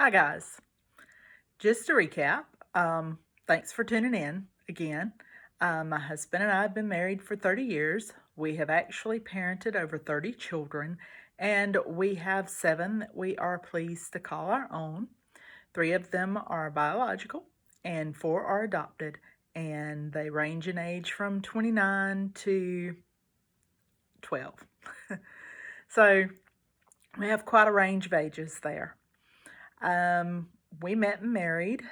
Hi, guys. Just to recap, thanks for tuning in again. My husband and I have been married for 30 years. We have actually parented over 30 children, and we have 7 that we are pleased to call our own. 3 of them are biological, and 4 are adopted, and they range in age from 29 to 12. So we have quite a range of ages there. We met and married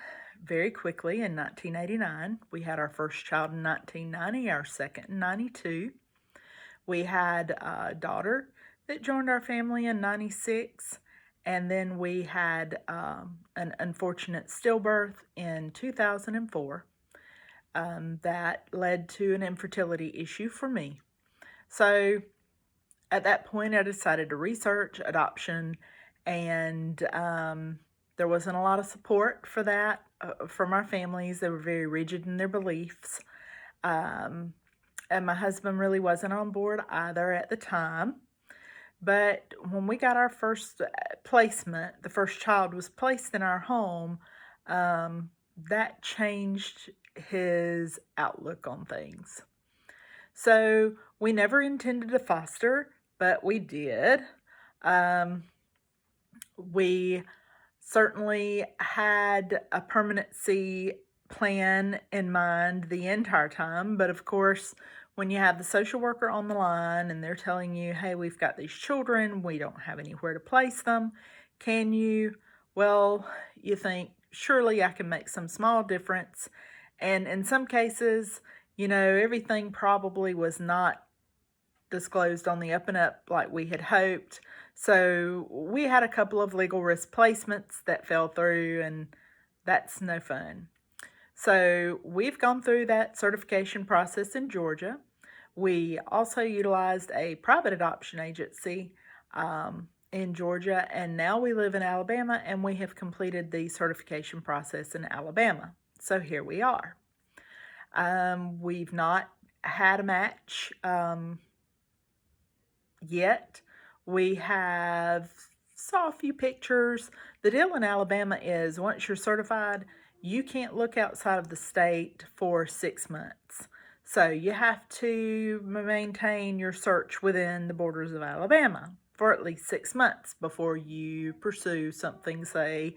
very quickly in 1989. We had our first child in 1990, our second in 92. We had a daughter that joined our family in 96, and then we had an unfortunate stillbirth in 2004 that led to an infertility issue for me. So at that point, I decided to research adoption, and there wasn't a lot of support for that from our families. They were very rigid in their beliefs. And my husband really wasn't on board either at the time. But when we got our first placement, the first child was placed in our home, that changed his outlook on things. So we never intended to foster, but we did. We certainly had a permanency plan in mind the entire time, but of course, when you have the social worker on the line and they're telling you, hey, we've got these children, we don't have anywhere to place them, can you? Well, you think, surely I can make some small difference. And in some cases, everything probably was not disclosed on the up and up like we had hoped. So we had a couple of legal risk placements that fell through, and that's no fun. So we've gone through that certification process in Georgia. We also utilized a private adoption agency in Georgia, and now we live in Alabama, and we have completed the certification process in Alabama. So here we are. We've not had a match yet. We have saw a few pictures. The deal in Alabama is once you're certified, you can't look outside of the state for 6 months. So you have to maintain your search within the borders of Alabama for at least 6 months before you pursue something, say,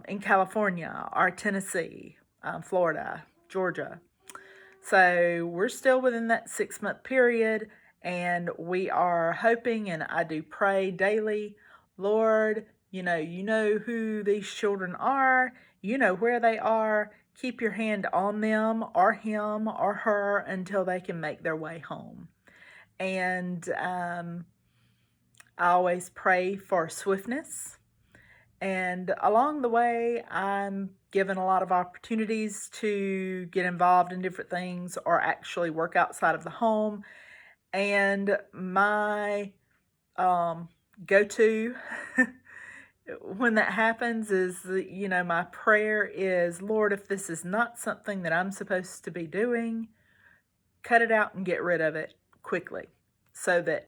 in California or Tennessee, Florida, Georgia. So we're still within that 6-month period, and we are hoping, and I do pray daily, Lord, you know who these children are, you know where they are, keep your hand on them or him or her until they can make their way home. And I always pray for swiftness. And along the way, I'm given a lot of opportunities to get involved in different things or actually work outside of the home. And my go-to when that happens is, my prayer is, Lord, if this is not something that I'm supposed to be doing, cut it out and get rid of it quickly so that